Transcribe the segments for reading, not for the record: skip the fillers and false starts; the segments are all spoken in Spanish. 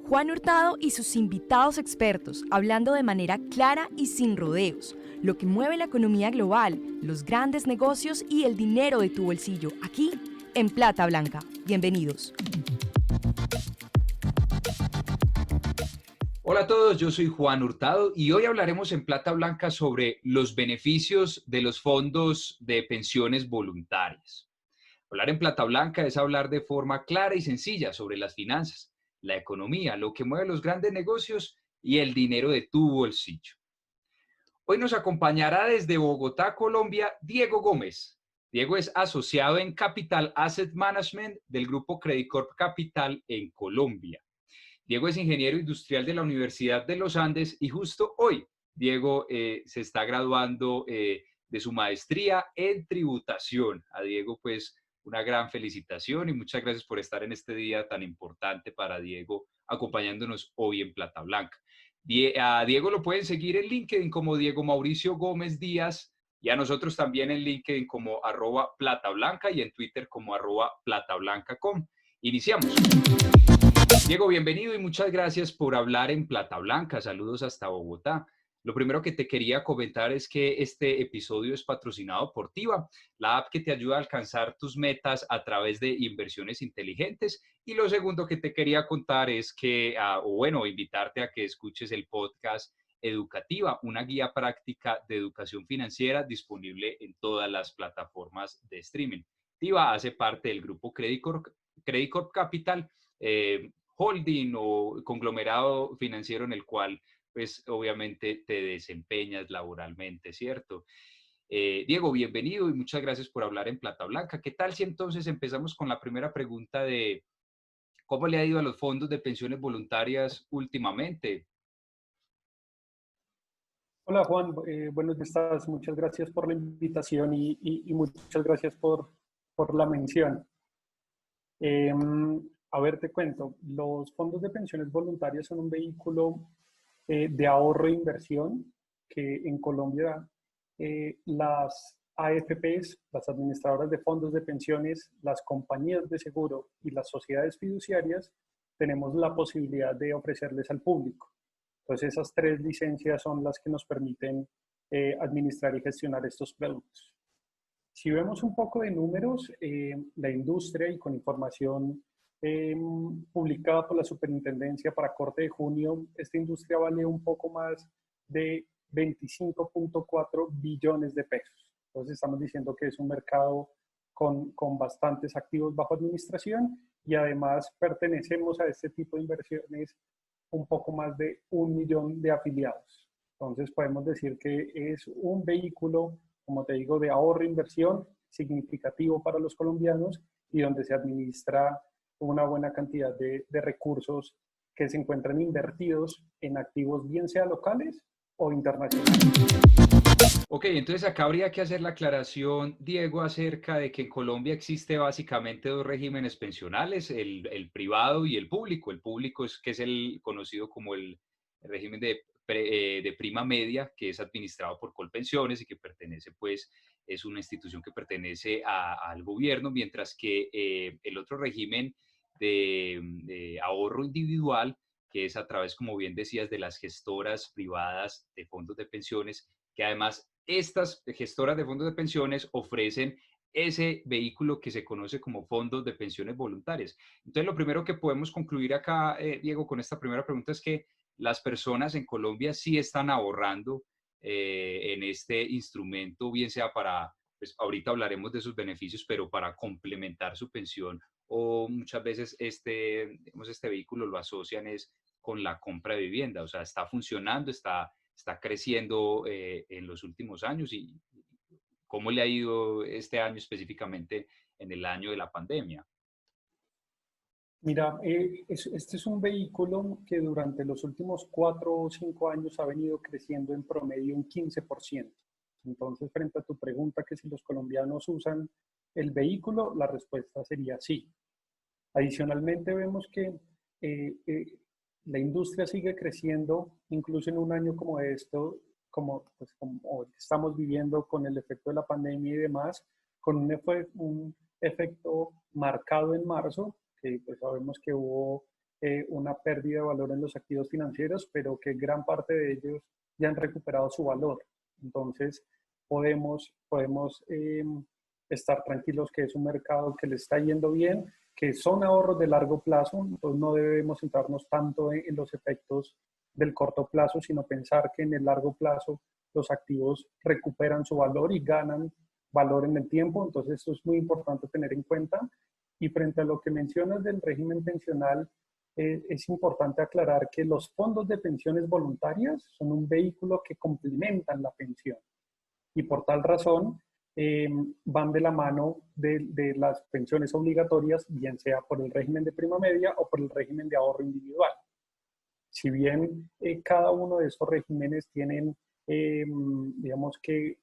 Juan Hurtado y sus invitados expertos, hablando de manera clara y sin rodeos, lo que mueve la economía global, los grandes negocios y el dinero de tu bolsillo, aquí en Plata Blanca. Bienvenidos. Hola a todos, yo soy Juan Hurtado y hoy hablaremos en Plata Blanca sobre los beneficios de los fondos de pensiones voluntarias. Hablar en Plata Blanca es hablar de forma clara y sencilla sobre las finanzas, la economía, lo que mueve los grandes negocios y el dinero de tu bolsillo. Hoy nos acompañará desde Bogotá, Colombia, Diego Gómez. Diego es asociado en Capital Asset Management del grupo Credit Corp Capital en Colombia. Diego es ingeniero industrial de la Universidad de los Andes y justo hoy Diego se está graduando de su maestría en tributación. A Diego, pues, una gran felicitación y muchas gracias por estar en este día tan importante para Diego, acompañándonos hoy en Plata Blanca. A Diego lo pueden seguir en LinkedIn como Diego Mauricio Gómez Díaz y a nosotros también en LinkedIn como @platablanca y en Twitter como @platablanca.com. Iniciamos. Diego, bienvenido y muchas gracias por hablar en Plata Blanca. Saludos hasta Bogotá. Lo primero que te quería comentar es que este episodio es patrocinado por Tiva, la app que te ayuda a alcanzar tus metas a través de inversiones inteligentes. Y lo segundo que te quería contar es que, invitarte a que escuches el podcast Educativa, una guía práctica de educación financiera disponible en todas las plataformas de streaming. Tiva hace parte del grupo Credit Corp Capital, holding o conglomerado financiero en el cual, pues, obviamente te desempeñas laboralmente, ¿cierto? Diego, bienvenido y muchas gracias por hablar en Plata Blanca. ¿Qué tal si entonces empezamos con la primera pregunta de cómo le ha ido a los fondos de pensiones voluntarias últimamente? Hola Juan, buenos días, muchas gracias por la invitación y muchas gracias por la mención. A ver, te cuento, los fondos de pensiones voluntarias son un vehículo de ahorro e inversión que en Colombia las AFPs, las administradoras de fondos de pensiones, las compañías de seguro y las sociedades fiduciarias tenemos la posibilidad de ofrecerles al público. Entonces, esas tres licencias son las que nos permiten administrar y gestionar estos productos. Si vemos un poco de números, la industria y con información publicada por la Superintendencia para corte de junio, esta industria vale un poco más de 25.4 billones de pesos. Entonces, estamos diciendo que es un mercado con bastantes activos bajo administración y además pertenecemos a este tipo de inversiones un poco más de 1 millón de afiliados. Entonces podemos decir que es un vehículo, como te digo, de ahorro e inversión significativo para los colombianos y donde se administra una buena cantidad de recursos que se encuentran invertidos en activos bien sea locales o internacionales. Ok, entonces acá habría que hacer la aclaración, Diego, acerca de que en Colombia existe básicamente dos regímenes pensionales, el privado y el público. El público es que es el conocido como el régimen de prima media, que es administrado por Colpensiones y que pertenece, pues, es una institución que pertenece al gobierno, mientras que el otro régimen de ahorro individual, que es a través, como bien decías, de las gestoras privadas de fondos de pensiones, que además estas gestoras de fondos de pensiones ofrecen ese vehículo que se conoce como fondos de pensiones voluntarias. Entonces, lo primero que podemos concluir acá, Diego, con esta primera pregunta es que las personas en Colombia sí están ahorrando en este instrumento, bien sea para, pues ahorita hablaremos de sus beneficios, pero para complementar su pensión o muchas veces digamos, este vehículo lo asocian es con la compra de vivienda, o sea, está funcionando, está creciendo en los últimos años y cómo le ha ido este año específicamente en el año de la pandemia. Mira, este es un vehículo que durante los últimos 4 o 5 años ha venido creciendo en promedio un 15%. Entonces, frente a tu pregunta que si los colombianos usan el vehículo, la respuesta sería sí. Adicionalmente, vemos que la industria sigue creciendo, incluso en un año como esto, como estamos viviendo con el efecto de la pandemia y demás, con un efecto marcado en marzo, que pues sabemos que hubo una pérdida de valor en los activos financieros, pero que gran parte de ellos ya han recuperado su valor. Entonces, podemos estar tranquilos que es un mercado que le está yendo bien, que son ahorros de largo plazo, entonces no debemos centrarnos tanto en los efectos del corto plazo, sino pensar que en el largo plazo los activos recuperan su valor y ganan valor en el tiempo. Entonces, esto es muy importante tener en cuenta. Y frente a lo que mencionas del régimen pensional, es importante aclarar que los fondos de pensiones voluntarias son un vehículo que complementan la pensión y por tal razón van de la mano de las pensiones obligatorias, bien sea por el régimen de prima media o por el régimen de ahorro individual. Si bien cada uno de estos regímenes tienen, digamos que,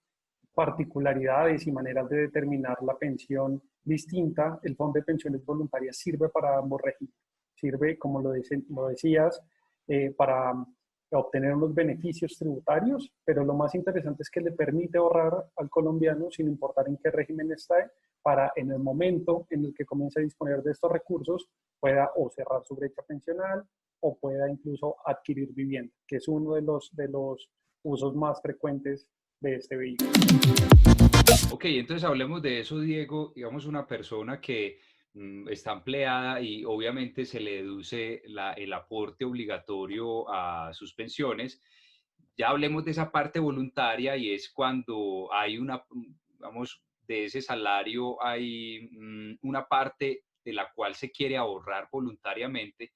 particularidades y maneras de determinar la pensión distinta, el Fondo de Pensiones Voluntarias sirve para ambos regímenes. Sirve, como lo decías, para obtener unos beneficios tributarios, pero lo más interesante es que le permite ahorrar al colombiano sin importar en qué régimen está, para en el momento en el que comience a disponer de estos recursos pueda o cerrar su brecha pensional o pueda incluso adquirir vivienda, que es uno de los usos más frecuentes de este vehículo. Ok, entonces hablemos de eso, Diego. Digamos, una persona que está empleada y obviamente se le deduce el aporte obligatorio a sus pensiones. Ya hablemos de esa parte voluntaria y es cuando hay vamos, de ese salario hay una parte de la cual se quiere ahorrar voluntariamente,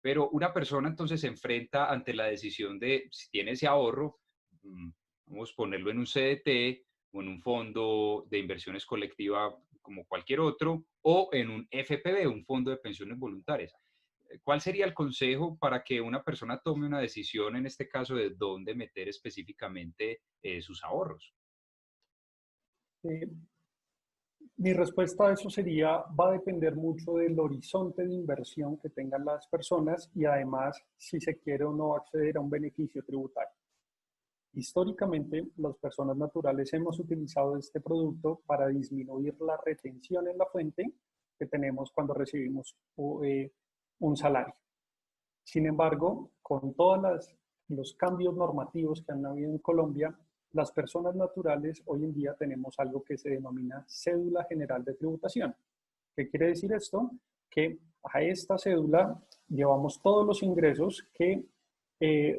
pero una persona entonces se enfrenta ante la decisión de si tiene ese ahorro, mm, vamos a ponerlo en un CDT o en un fondo de inversiones colectiva como cualquier otro, o en un FPV, un fondo de pensiones voluntarias. ¿Cuál sería el consejo para que una persona tome una decisión, en este caso, de dónde meter específicamente sus ahorros? Eh, Mi respuesta a eso sería, va a depender mucho del horizonte de inversión que tengan las personas y además si se quiere o no acceder a un beneficio tributario. Históricamente, las personas naturales hemos utilizado este producto para disminuir la retención en la fuente que tenemos cuando recibimos un salario. Sin embargo, con todos los cambios normativos que han habido en Colombia, las personas naturales hoy en día tenemos algo que se denomina cédula general de tributación. ¿Qué quiere decir esto? Que a esta cédula llevamos todos los ingresos que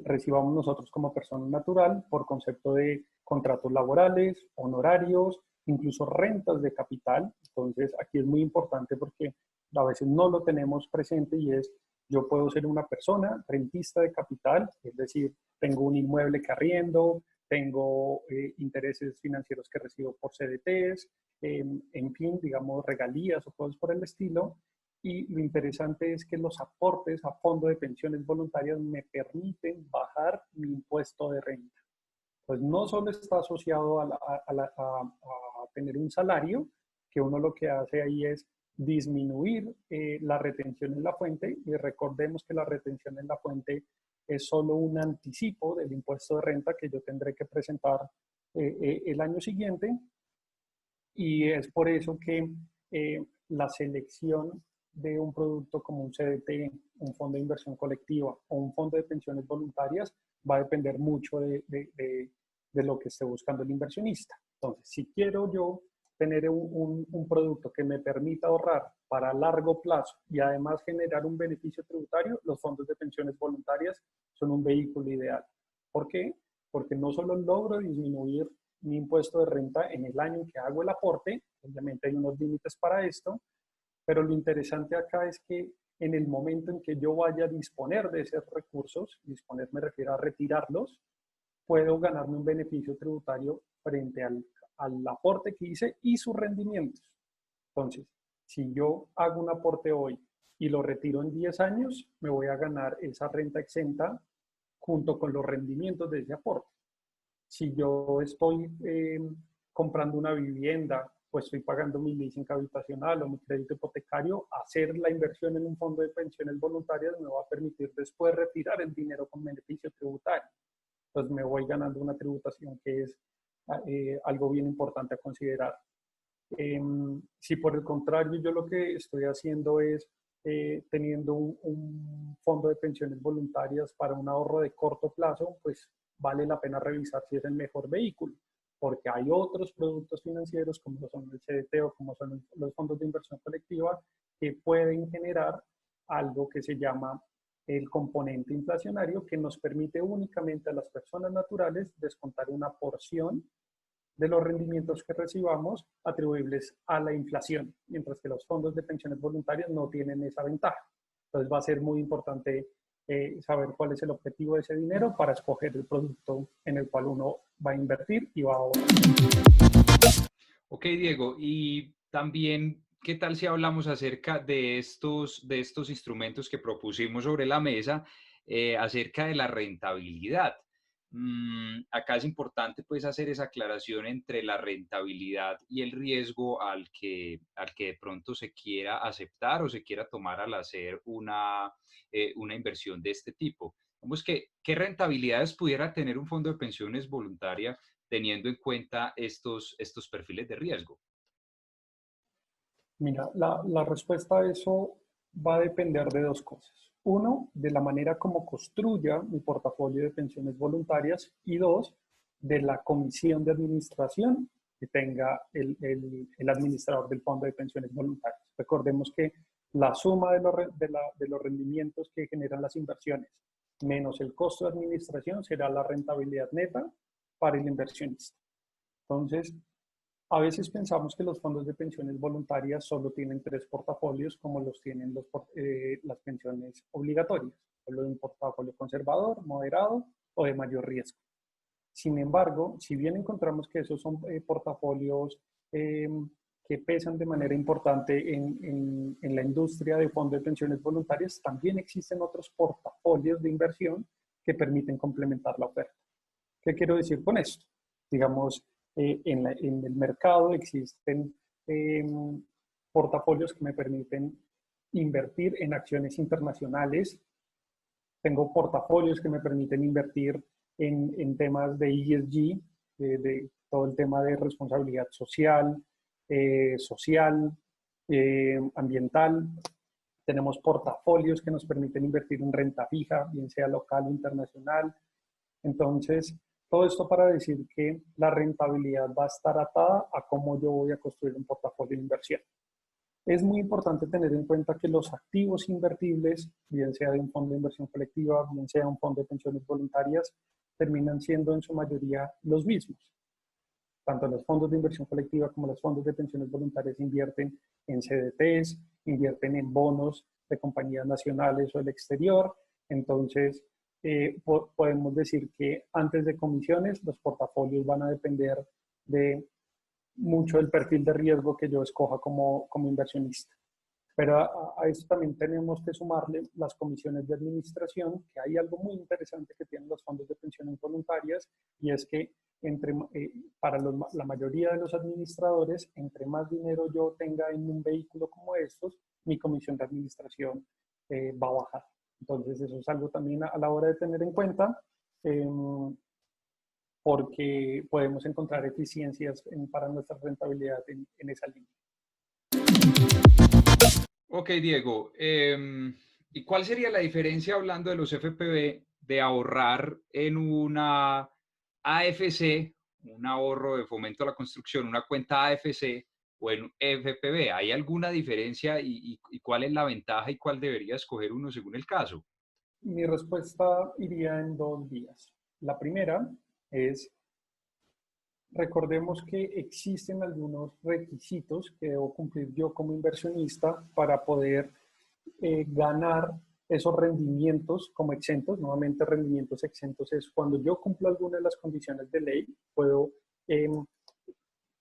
recibamos nosotros como persona natural por concepto de contratos laborales, honorarios, incluso rentas de capital. Entonces, aquí es muy importante porque a veces no lo tenemos presente y es, yo puedo ser una persona rentista de capital, es decir, tengo un inmueble que arriendo, tengo intereses financieros que recibo por CDTs, en fin, digamos, regalías o cosas por el estilo. Y lo interesante es que los aportes a fondo de pensiones voluntarias me permiten bajar mi impuesto de renta. Pues no solo está asociado a tener un salario, que uno lo que hace ahí es disminuir la retención en la fuente, y recordemos que la retención en la fuente es solo un anticipo del impuesto de renta que yo tendré que presentar el año siguiente, y es por eso que la selección de un producto como un CDT, un fondo de inversión colectiva o un fondo de pensiones voluntarias va a depender mucho de lo que esté buscando el inversionista. Entonces, si quiero yo tener un producto que me permita ahorrar para largo plazo y además generar un beneficio tributario, los fondos de pensiones voluntarias son un vehículo ideal. ¿Por qué? Porque no solo logro disminuir mi impuesto de renta en el año en que hago el aporte, obviamente hay unos límites para esto, pero lo interesante acá es que en el momento en que yo vaya a disponer de esos recursos, disponer me refiero a retirarlos, puedo ganarme un beneficio tributario frente al aporte que hice y sus rendimientos. Entonces, si yo hago un aporte hoy y lo retiro en 10 años, me voy a ganar esa renta exenta junto con los rendimientos de ese aporte. Si yo estoy comprando una vivienda, pues estoy pagando mi leasing habitacional o mi crédito hipotecario, hacer la inversión en un fondo de pensiones voluntarias me va a permitir después retirar el dinero con beneficio tributario. Entonces me voy ganando una tributación que es algo bien importante a considerar. Si por el contrario yo lo que estoy haciendo es teniendo un fondo de pensiones voluntarias para un ahorro de corto plazo, pues vale la pena revisar si es el mejor vehículo, porque hay otros productos financieros como son el CDT o como son los fondos de inversión colectiva que pueden generar algo que se llama el componente inflacionario, que nos permite únicamente a las personas naturales descontar una porción de los rendimientos que recibamos atribuibles a la inflación, mientras que los fondos de pensiones voluntarias no tienen esa ventaja. Entonces va a ser muy importante saber cuál es el objetivo de ese dinero para escoger el producto en el cual uno va a invertir y va a ahorrar. Ok, Diego, y también, ¿qué tal si hablamos acerca de estos instrumentos que propusimos sobre la mesa, acerca de la rentabilidad? Acá es importante pues hacer esa aclaración entre la rentabilidad y el riesgo al que de pronto se quiera aceptar o se quiera tomar al hacer una inversión de este tipo. Vamos que, ¿qué rentabilidades pudiera tener un fondo de pensiones voluntaria teniendo en cuenta estos perfiles de riesgo? Mira, la respuesta a eso va a depender de dos cosas. Uno, de la manera como construya mi portafolio de pensiones voluntarias y dos, de la comisión de administración que tenga el administrador del fondo de pensiones voluntarias. Recordemos que la suma de los rendimientos que generan las inversiones menos el costo de administración será la rentabilidad neta para el inversionista. Entonces, a veces pensamos que los fondos de pensiones voluntarias solo tienen tres portafolios como los tienen las pensiones obligatorias, solo de un portafolio conservador, moderado o de mayor riesgo. Sin embargo, si bien encontramos que esos son portafolios que pesan de manera importante en la industria de fondos de pensiones voluntarias, también existen otros portafolios de inversión que permiten complementar la oferta. ¿Qué quiero decir con esto? Digamos, en el mercado existen portafolios que me permiten invertir en acciones internacionales. Tengo portafolios que me permiten invertir en temas de ESG, de todo el tema de responsabilidad social, ambiental. Tenemos portafolios que nos permiten invertir en renta fija, bien sea local o internacional. Entonces, todo esto para decir que la rentabilidad va a estar atada a cómo yo voy a construir un portafolio de inversión. Es muy importante tener en cuenta que los activos invertibles, bien sea de un fondo de inversión colectiva, bien sea un fondo de pensiones voluntarias, terminan siendo en su mayoría los mismos. Tanto los fondos de inversión colectiva como los fondos de pensiones voluntarias invierten en CDTs, invierten en bonos de compañías nacionales o del exterior. Entonces, podemos decir que antes de comisiones, los portafolios van a depender de mucho del perfil de riesgo que yo escoja como inversionista. Pero a eso también tenemos que sumarle las comisiones de administración, que hay algo muy interesante que tienen los fondos de pensiones voluntarias, y es que para la mayoría de los administradores, entre más dinero yo tenga en un vehículo como estos, mi comisión de administración va a bajar. Entonces, eso es algo también a la hora de tener en cuenta, porque podemos encontrar eficiencias para nuestra rentabilidad en esa línea. Ok, Diego. ¿Y cuál sería la diferencia, hablando de los FPV, de ahorrar en una AFC, un ahorro de fomento a la construcción, una cuenta AFC o en un FPV? ¿Hay alguna diferencia y cuál es la ventaja y cuál debería escoger uno según el caso? Mi respuesta iría en dos vías. La primera es, recordemos que existen algunos requisitos que debo cumplir yo como inversionista para poder ganar esos rendimientos como exentos. Nuevamente, rendimientos exentos es cuando yo cumplo alguna de las condiciones de ley, puedo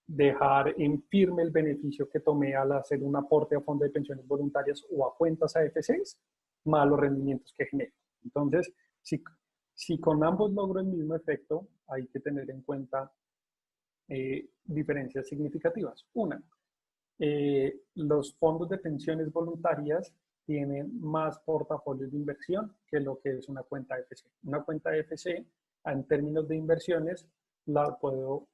dejar en firme el beneficio que tomé al hacer un aporte a fondo de pensiones voluntarias o a cuentas AFCs, más los rendimientos que genero. Entonces, si con ambos logro el mismo efecto, hay que tener en cuenta diferencias significativas. Una, los fondos de pensiones voluntarias tienen más portafolios de inversión que lo que es una cuenta AFC. Una cuenta AFC, en términos de inversiones, la puedo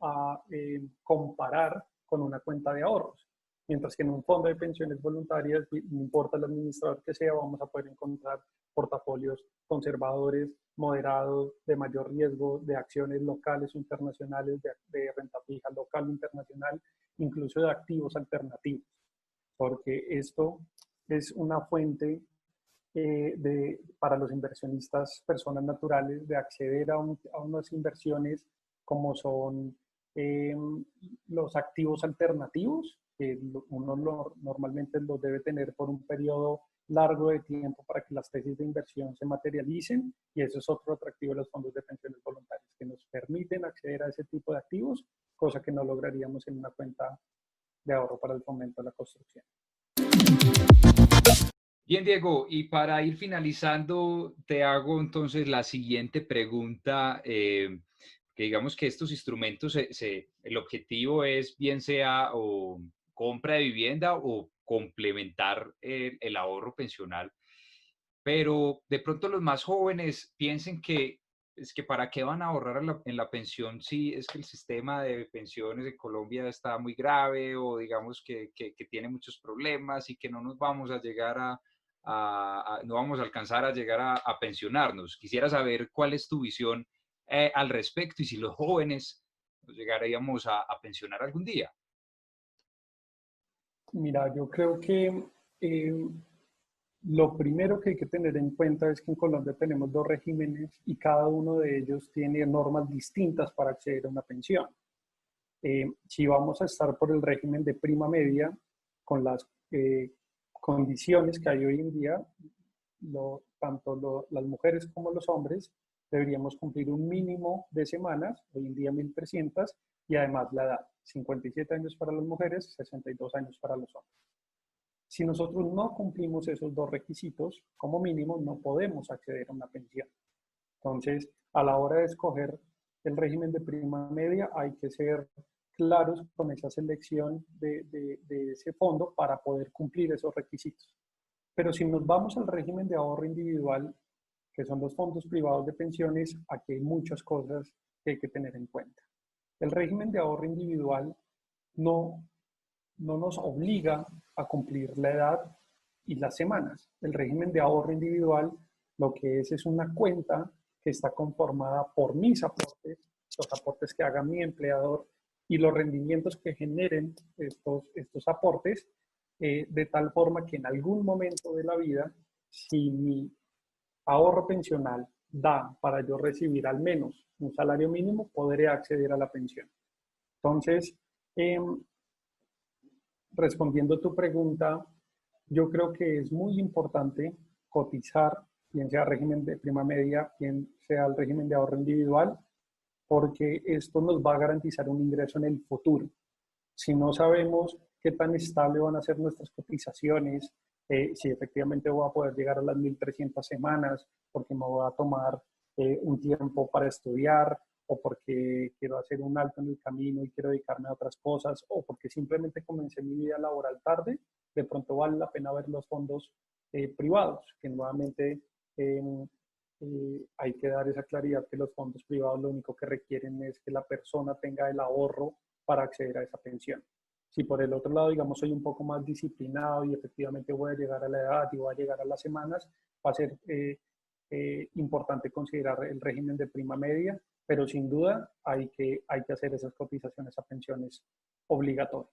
comparar con una cuenta de ahorros. Mientras que en un fondo de pensiones voluntarias, no importa el administrador que sea, vamos a poder encontrar portafolios conservadores, moderados, de mayor riesgo, de acciones locales o internacionales, de renta fija local o internacional, incluso de activos alternativos, porque esto es una fuente para los inversionistas, personas naturales, de acceder a unas inversiones como son los activos alternativos, que uno normalmente los debe tener por un periodo largo de tiempo para que las tesis de inversión se materialicen, y eso es otro atractivo de los fondos de pensiones voluntarias, que nos permiten acceder a ese tipo de activos, cosa que no lograríamos en una cuenta de ahorro para el fomento de la construcción. Bien, Diego, y para ir finalizando, te hago entonces la siguiente pregunta, que digamos que estos instrumentos, el objetivo es bien sea o compra de vivienda o complementar el ahorro pensional, pero de pronto los más jóvenes piensen que es que para qué van a ahorrar en la pensión si es que el sistema de pensiones de Colombia está muy grave o digamos que tiene muchos problemas y que no nos vamos a llegar no vamos a alcanzar a llegar a pensionarnos. Quisiera saber cuál es tu visión al respecto y si los jóvenes nos llegaríamos a pensionar algún día. Mira, yo creo que eh, lo primero que hay que tener en cuenta es que en Colombia tenemos dos regímenes y cada uno de ellos tiene normas distintas para acceder a una pensión. Si vamos a estar por el régimen de prima media, con las condiciones que hay hoy en día, tanto las mujeres como los hombres deberíamos cumplir un mínimo de semanas, hoy en día 1.300, y además la edad, 57 años para las mujeres, 62 años para los hombres. Si nosotros no cumplimos esos dos requisitos, como mínimo, no podemos acceder a una pensión. Entonces, a la hora de escoger el régimen de prima media, hay que ser claros con esa selección de ese fondo para poder cumplir esos requisitos. Pero si nos vamos al régimen de ahorro individual, que son los fondos privados de pensiones, aquí hay muchas cosas que hay que tener en cuenta. El régimen de ahorro individual no nos obliga a cumplir la edad y las semanas. El régimen de ahorro individual lo que es una cuenta que está conformada por mis aportes, los aportes que haga mi empleador y los rendimientos que generen estos aportes, de tal forma que en algún momento de la vida, si mi ahorro pensional da para yo recibir al menos un salario mínimo, podré acceder a la pensión. Entonces, respondiendo a tu pregunta, yo creo que es muy importante cotizar, bien sea régimen de prima media, bien sea el régimen de ahorro individual, porque esto nos va a garantizar un ingreso en el futuro. Si no sabemos qué tan estable van a ser nuestras cotizaciones, si efectivamente voy a poder llegar a las 1.300 semanas, porque me voy a tomar un tiempo para estudiar, o porque quiero hacer un alto en el camino y quiero dedicarme a otras cosas, o porque simplemente comencé mi vida laboral tarde, de pronto vale la pena ver los fondos privados, que nuevamente hay que dar esa claridad que los fondos privados lo único que requieren es que la persona tenga el ahorro para acceder a esa pensión. Si por el otro lado, digamos, soy un poco más disciplinado y efectivamente voy a llegar a la edad y voy a llegar a las semanas, va a ser importante considerar el régimen de prima media, pero sin duda hay que hacer esas cotizaciones a pensiones obligatorias.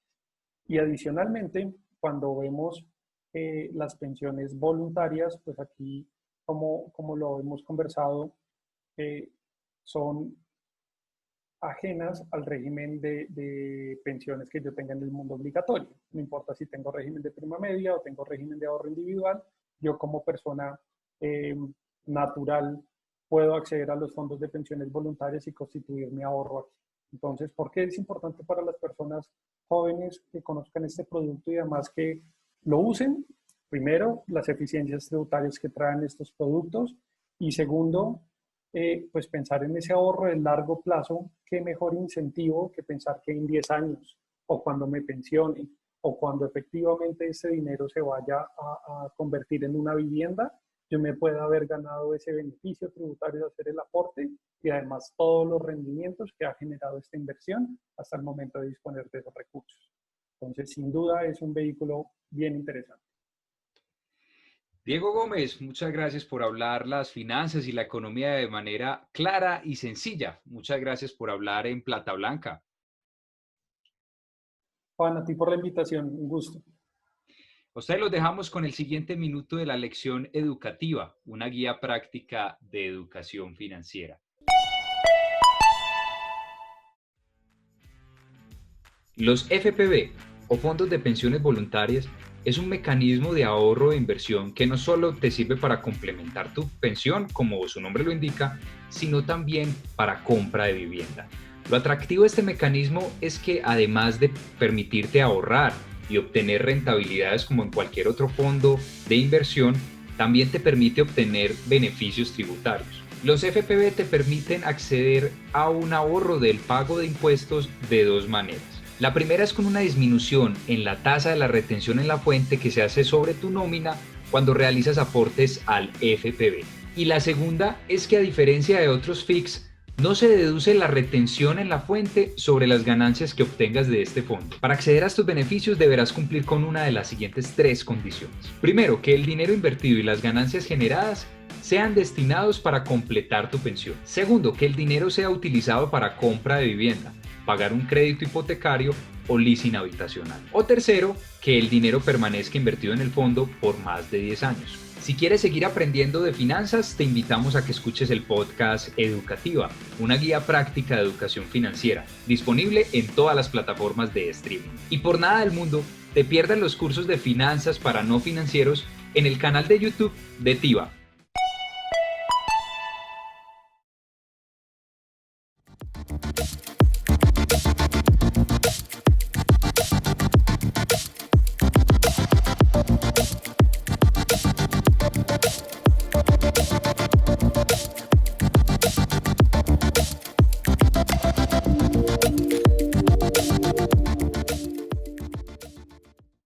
Y adicionalmente, cuando vemos las pensiones voluntarias, pues aquí, como lo hemos conversado, son ajenas al régimen de pensiones que yo tenga en el mundo obligatorio. No importa si tengo régimen de prima media o tengo régimen de ahorro individual, yo como persona natural puedo acceder a los fondos de pensiones voluntarias y constituir mi ahorro aquí. Entonces, ¿por qué es importante para las personas jóvenes que conozcan este producto y además que lo usen? Primero, las eficiencias tributarias que traen estos productos, y segundo, pues pensar en ese ahorro de largo plazo. Qué mejor incentivo que pensar que en 10 años o cuando me pensione o cuando efectivamente ese dinero se vaya a convertir en una vivienda, yo me pueda haber ganado ese beneficio tributario de hacer el aporte y además todos los rendimientos que ha generado esta inversión hasta el momento de disponer de esos recursos. Entonces, sin duda es un vehículo bien interesante. Diego Gómez, muchas gracias por hablar las finanzas y la economía de manera clara y sencilla. Muchas gracias por hablar en Plata Blanca. Juan, a ti por la invitación, un gusto. A ustedes los dejamos con el siguiente minuto de la lección educativa, una guía práctica de educación financiera. Los FPV o fondos de pensiones voluntarias es un mecanismo de ahorro e inversión que no solo te sirve para complementar tu pensión, como su nombre lo indica, sino también para compra de vivienda. Lo atractivo de este mecanismo es que además de permitirte ahorrar y obtener rentabilidades como en cualquier otro fondo de inversión, también te permite obtener beneficios tributarios. Los FPV te permiten acceder a un ahorro del pago de impuestos de dos maneras. La primera es con una disminución en la tasa de la retención en la fuente que se hace sobre tu nómina cuando realizas aportes al FPV. Y la segunda es que, a diferencia de otros FICs, no se deduce la retención en la fuente sobre las ganancias que obtengas de este fondo. Para acceder a estos beneficios deberás cumplir con una de las siguientes tres condiciones. Primero, que el dinero invertido y las ganancias generadas sean destinados para completar tu pensión. Segundo, que el dinero sea utilizado para compra de vivienda, pagar un crédito hipotecario o leasing habitacional. O tercero, que el dinero permanezca invertido en el fondo por más de 10 años. Si quieres seguir aprendiendo de finanzas, te invitamos a que escuches el podcast Educativa, una guía práctica de educación financiera, disponible en todas las plataformas de streaming. Y por nada del mundo, te pierdas los cursos de finanzas para no financieros en el canal de YouTube de TIVA.